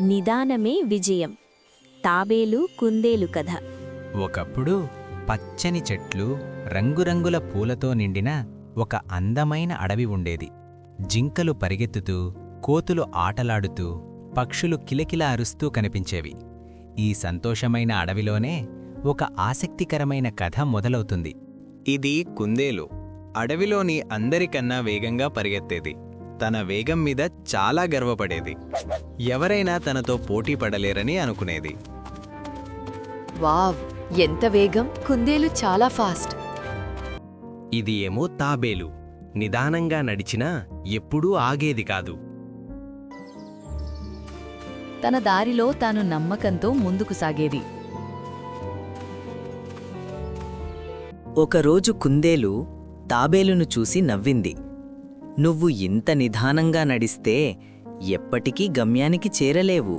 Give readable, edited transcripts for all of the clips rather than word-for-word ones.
నిదానమే విజయం. తాబేలు కుందేలు కథ. ఒకప్పుడు పచ్చని చెట్లు, రంగురంగుల పూలతో నిండిన ఒక అందమైన అడవి ఉండేది. జింకలు పరిగెత్తుతూ, కోతులు ఆటలాడుతూ, పక్షులు కిలకిలా అరుస్తూ కనిపించేవి. ఈ సంతోషమైన అడవిలోనే ఒక ఆసక్తికరమైన కథ మొదలవుతుంది. ఇది కుందేలు. అడవిలోని అందరికన్నా వేగంగా పరిగెత్తేది. తన వేగం మీద చాలా గర్వపడేది. ఎవరైనా తనతో పోటీ పడలేరని అనుకునేది. వావ్, ఎంత వేగం! కుందేలు చాలా ఫాస్ట్. ఇది ఏమో తాబేలు. నిదానంగా నడిచినా ఎప్పుడూ ఆగేది కాదు. తన దారిలో తాను నమ్మకంతో ముందుకు సాగేది. ఒకరోజు కుందేలు తాబేలును చూసి నవ్వింది. నువ్వు ఇంత నిదానంగా నడిస్తే ఎప్పటికీ గమ్యానికి చేరలేవు.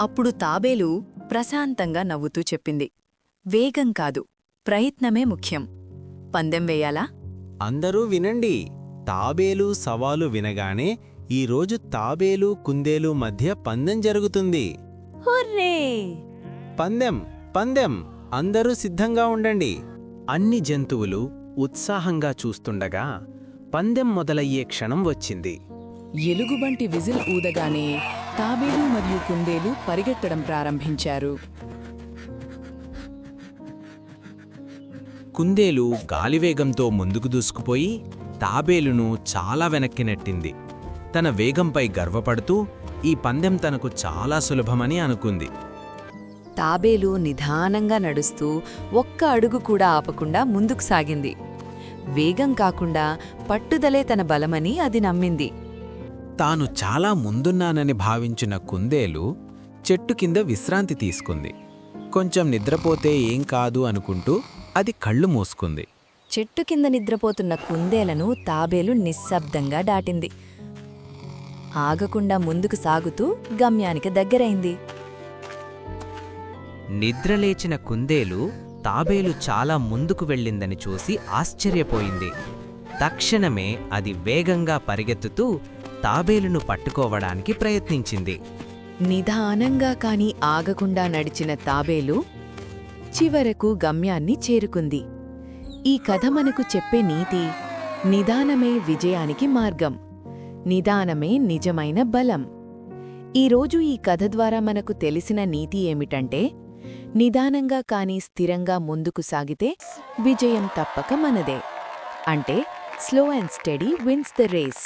అప్పుడు తాబేలు ప్రశాంతంగా నవ్వుతూ చెప్పింది, వేగం కాదు, ప్రయత్నమే ముఖ్యం. పందెం వేయాలా? అందరూ వినండి. తాబేలు సవాలు వినగానే ఈరోజు తాబేలు కుందేలు మధ్య పందెం జరుగుతుంది. హుర్రే! పందెం పందెం అందరూ సిద్ధంగా ఉండండి. అన్ని జంతువులు ఉత్సాహంగా చూస్తుండగా పందెం మొదలయ్యే క్షణం వచ్చింది. ఎలుగుబంటి విజిల్ ఊదగానే తాబేలు మరియు కుందేలు పరిగెత్తడం ప్రారంభించారు. కుందేలు గాలివేగంతో ముందుకు దూసుకుపోయి తాబేలును చాలా వెనక్కి నెట్టింది. తన వేగంపై గర్వపడుతూ ఈ పందెం తనకు చాలా సులభమని అనుకుంది. తాబేలు నిదానంగా నడుస్తూ ఒక్క అడుగు కూడా ఆపకుండా ముందుకు సాగింది. వేగం కాకుండా పట్టుదలే తన బలమని అది నమ్మింది. తాను చాలా ముందున్నానని భావించిన కుందేలు చెట్టు కింద విశ్రాంతి తీసుకుంది. కొంచెం నిద్రపోతే ఏం కాదు అనుకుంటూ అది కళ్ళు మూసుకుంది. చెట్టు కింద నిద్రపోతున్న కుందేలను తాబేలు నిశ్శబ్దంగా దాటింది. ఆగకుండా ముందుకు సాగుతూ గమ్యానికి దగ్గరైంది. నిద్రలేచిన కుందేలు తాబేలు చాలా ముందుకు వెళ్ళిందని చూసి ఆశ్చర్యపోయింది. తక్షణమే అది వేగంగా పరిగెత్తుతూ తాబేలును పట్టుకోవడానికి ప్రయత్నించింది. నిదానంగా కాని ఆగకుండా నడిచిన తాబేలు చివరకు గమ్యాన్ని చేరుకుంది. ఈ కథ మనకు చెప్పే నీతి, నిదానమే విజయానికి మార్గం, నిదానమే నిజమైన బలం. ఈరోజు ఈ కథ ద్వారా మనకు తెలిసిన నీతి ఏమిటంటే, నిదానంగా కాని స్థిరంగా ముందుకు సాగితే విజయం తప్పక మనదే. అంటే slow and steady wins the race.